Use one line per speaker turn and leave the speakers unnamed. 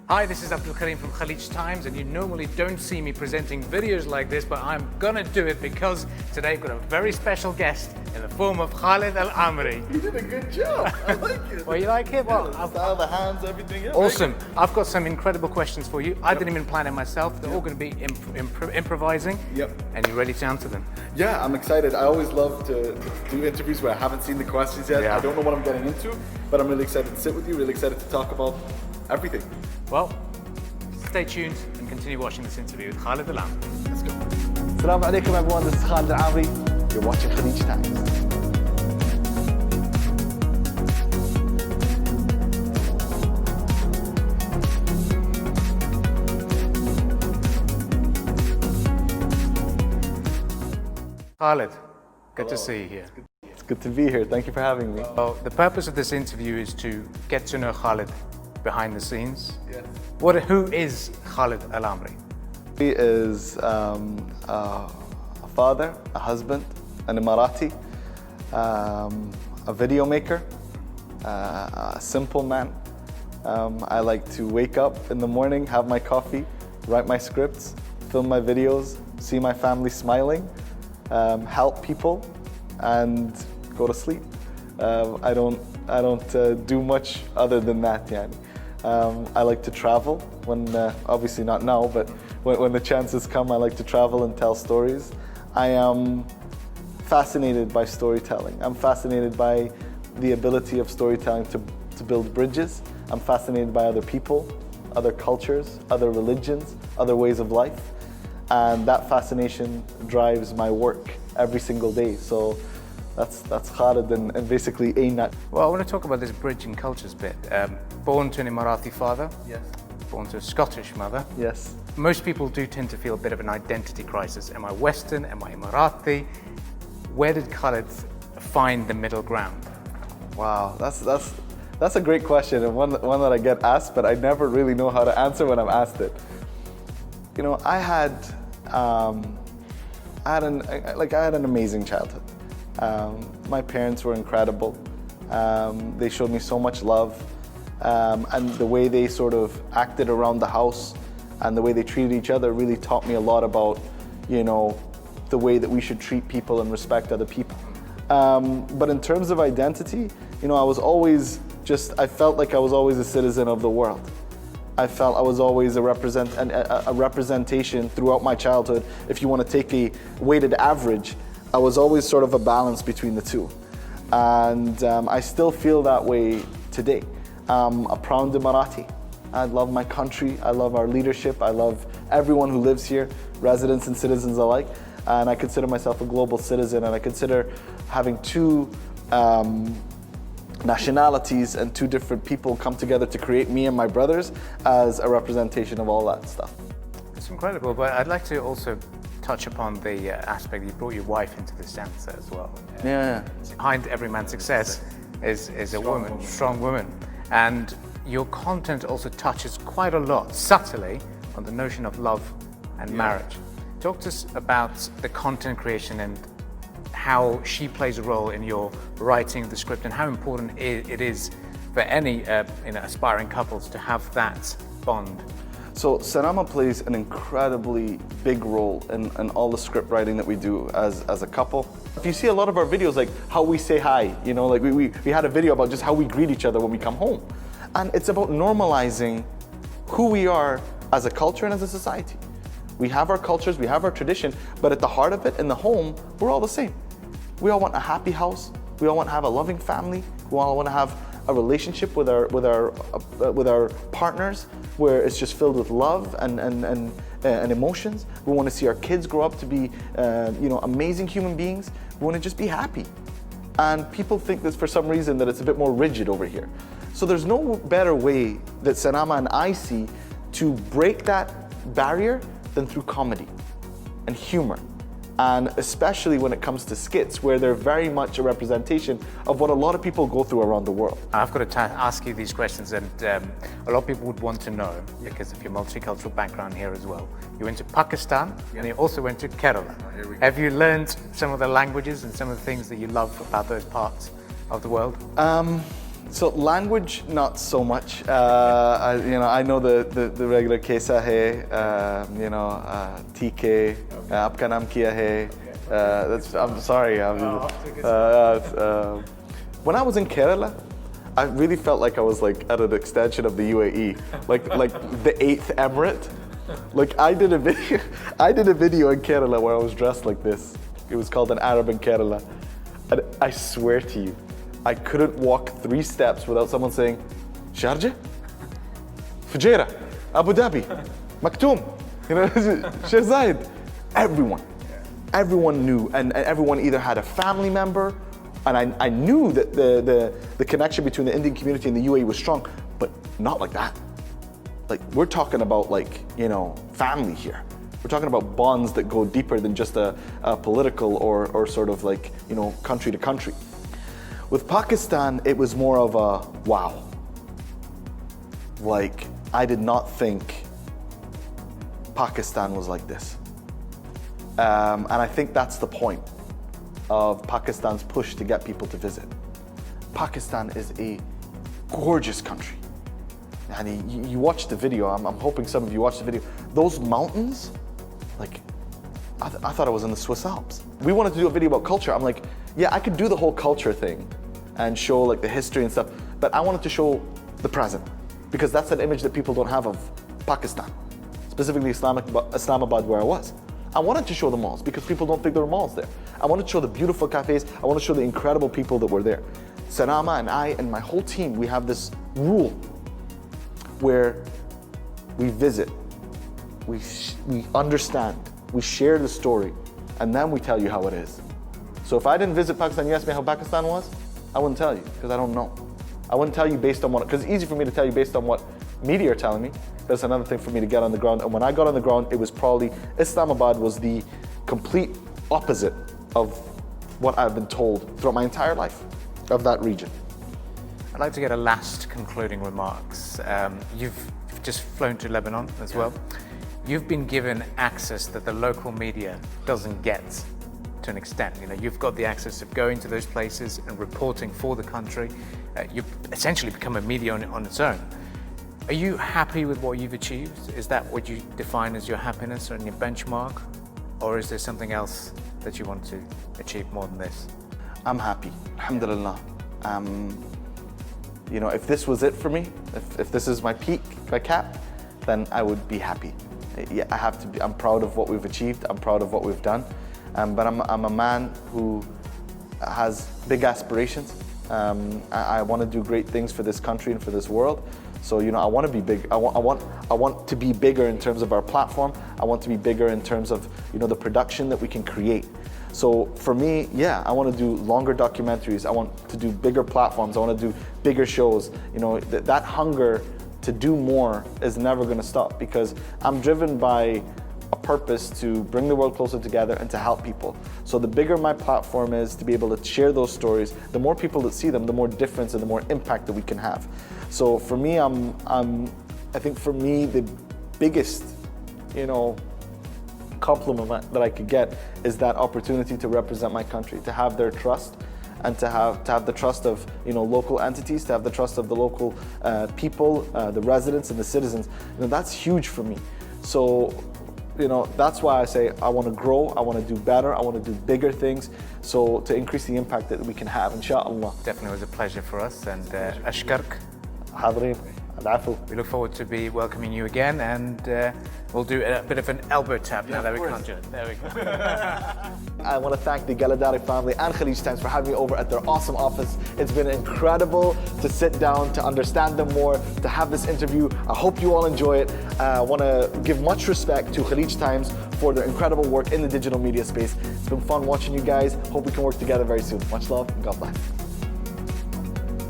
Hi, this is Abdul Karim from Khaleej Times, and you normally don't see me presenting videos like this, but I'm gonna do it because today I've got a very special guest in the form of Khalid Al Ameri.
You did a good job. I like it.
Well, you like it? Well,
the style, the hands, everything. Yeah,
awesome. I've got some incredible questions for you. I didn't even plan it myself. They're all going to be improvising.
Yep.
And you ready to answer them?
Yeah, I'm excited. I always love to do interviews where I haven't seen the questions yet.
Yeah.
I don't know what I'm getting into, but I'm really excited to sit with you, really excited to talk about everything.
Well, stay tuned and continue watching this interview with Khalid Al Ameri.
Let's go.
Assalamu alaikum everyone, this is Khalid Al Ameri. You're watching Khaleej Times.
Khalid, good to see you here.
It's good to be here. Thank you for having me.
Well, the purpose of this interview is to get to know Khalid behind the scenes.
Yes.
Who is Khalid Al Ameri?
He is a father, a husband, an Emirati, a video maker, a simple man. I like to wake up in the morning, have my coffee, write my scripts, film my videos, see my family smiling, help people, and go to sleep. I don't do much other than that, yani. I like to travel when, obviously not now, but when the chances come, I like to travel and tell stories. I am fascinated by storytelling. I'm fascinated by the ability of storytelling to build bridges. I'm fascinated by other people, other cultures, other religions, other ways of life. And that fascination drives my work every single day. So that's Khalid and basically a nut.
Well, I want to talk about this bridging cultures bit. Born to an Emirati father,
Yes.
born to a Scottish mother.
Yes.
Most people do tend to feel a bit of an identity crisis. Am I Western? Am I Emirati? Where did Khalid find the middle ground?
Wow, that's a great question, and one that I get asked, but I never really know how to answer when I'm asked it. You know, I had an amazing childhood. My parents were incredible. They showed me so much love, and the way they sort of acted around the house and the way they treated each other really taught me a lot about, you know, the way that we should treat people and respect other people. But in terms of identity, you know, I felt like I was always a citizen of the world. I felt I was always a representation throughout my childhood. If you want to take a weighted average, I was always sort of a balance between the two. And I still feel that way today. I'm a proud Emirati. I love my country, I love our leadership, I love everyone who lives here, residents and citizens alike. And I consider myself a global citizen, and I consider having two nationalities and two different people come together to create me and my brothers as a representation of all that stuff.
It's incredible, but I'd like to also touch upon the aspect that you brought your wife into this answer as well.
Yeah.
Behind every man's success is a woman, strong woman. And your content also touches quite a lot, subtly, on the notion of love and marriage. Talk to us about the content creation and how she plays a role in your writing of the script, and how important it is for any aspiring couples to have that bond.
So Sanama plays an incredibly big role in all the script writing that we do as a couple. If you see a lot of our videos, like how we say hi, you know, like we had a video about just how we greet each other when we come home. And it's about normalizing who we are as a culture and as a society. We have our cultures, we have our tradition, but at the heart of it, in the home, we're all the same. We all want a happy house. We all want to have a loving family. We all want to have a relationship with our partners where it's just filled with love and emotions. We want to see our kids grow up to be, amazing human beings. We want to just be happy. And people think that for some reason that it's a bit more rigid over here. So there's no better way that Sanama and I see to break that barrier than through comedy and humor. And especially when it comes to skits, where they're very much a representation of what a lot of people go through around the world.
I've got to ask you these questions, and a lot of people would want to know, because of your multicultural background here as well. You went to Pakistan, and you also went to Kerala. Have you learned some of the languages and some of the things that you love about those parts of the world?
So language, not so much. I know the regular kaisa hai, TK, aapka naam kya hai. I'm sorry. When I was in Kerala, I really felt like I was like at an extension of the UAE, like the 8th Emirate. Like I did a video in Kerala where I was dressed like this. It was called An Arab in Kerala. And I swear to you, I couldn't walk 3 steps without someone saying, Sharjah, Fujairah, Abu Dhabi, Maktoum, Sheikh Zayed. Everyone knew, and everyone either had a family member, and I knew that the connection between the Indian community and the UAE was strong, but not like that. Like we're talking about family here. We're talking about bonds that go deeper than just a political or sort of like, country to country. With Pakistan, it was more of a wow. Like, I did not think Pakistan was like this. And I think that's the point of Pakistan's push to get people to visit. Pakistan is a gorgeous country. And you watch the video, I'm hoping some of you watched the video. Those mountains, like, I thought I was in the Swiss Alps. We wanted to do a video about culture. I'm like, yeah, I could do the whole culture thing and show like the history and stuff, but I wanted to show the present because that's an image that people don't have of Pakistan, specifically Islamabad where I was. I wanted to show the malls because people don't think there are malls there. I wanted to show the beautiful cafes. I want to show the incredible people that were there. Sarama and I and my whole team, we have this rule where we visit, we understand, we share the story, and then we tell you how it is. So if I didn't visit Pakistan, you asked me how Pakistan was, I wouldn't tell you because I don't know. I wouldn't tell you based on what, because it's easy for me to tell you based on what media are telling me. That's another thing for me to get on the ground. And when I got on the ground, it was probably, Islamabad was the complete opposite of what I've been told throughout my entire life of that region.
I'd like to get a last concluding remarks. You've just flown to Lebanon as well. You've been given access that the local media doesn't get to an extent. You've got the access of going to those places and reporting for the country. You've essentially become a media on its own. Are you happy with what you've achieved? Is that what you define as your happiness and your benchmark? Or is there something else that you want to achieve more than this?
I'm happy, alhamdulillah. If this was it for me, if this is my peak, my cap, then I would be happy. Yeah, I have to be. I'm proud of what we've achieved. I'm proud of what we've done. But I'm a man who has big aspirations. I want to do great things for this country and for this world. So I want to be big. I want to be bigger in terms of our platform. I want to be bigger in terms of the production that we can create. So for me, yeah, I want to do longer documentaries. I want to do bigger platforms. I want to do bigger shows. That hunger to do more is never going to stop because I'm driven by a purpose to bring the world closer together and to help people. So the bigger my platform is to be able to share those stories, the more people that see them, the more difference and the more impact that we can have. So for me, I think for me, the biggest, compliment that I could get is that opportunity to represent my country, to have their trust and to have the trust of local entities, to have the trust of the local people, the residents and the citizens. That's huge for me. So that's why I say I want to grow, I want to do better, I want to do bigger things, so to increase the impact that we can have, inshallah.
Definitely was a pleasure for us, and ashkark.
Hadreen.
We look forward to be welcoming you again, and we'll do a bit of an elbow tap now that we can't do it. There we go.
I want to thank the Galadari family and Khaleej Times for having me over at their awesome office. It's been incredible to sit down, to understand them more, to have this interview. I hope you all enjoy it. I want to give much respect to Khaleej Times for their incredible work in the digital media space. It's been fun watching you guys. Hope we can work together very soon. Much love and God bless.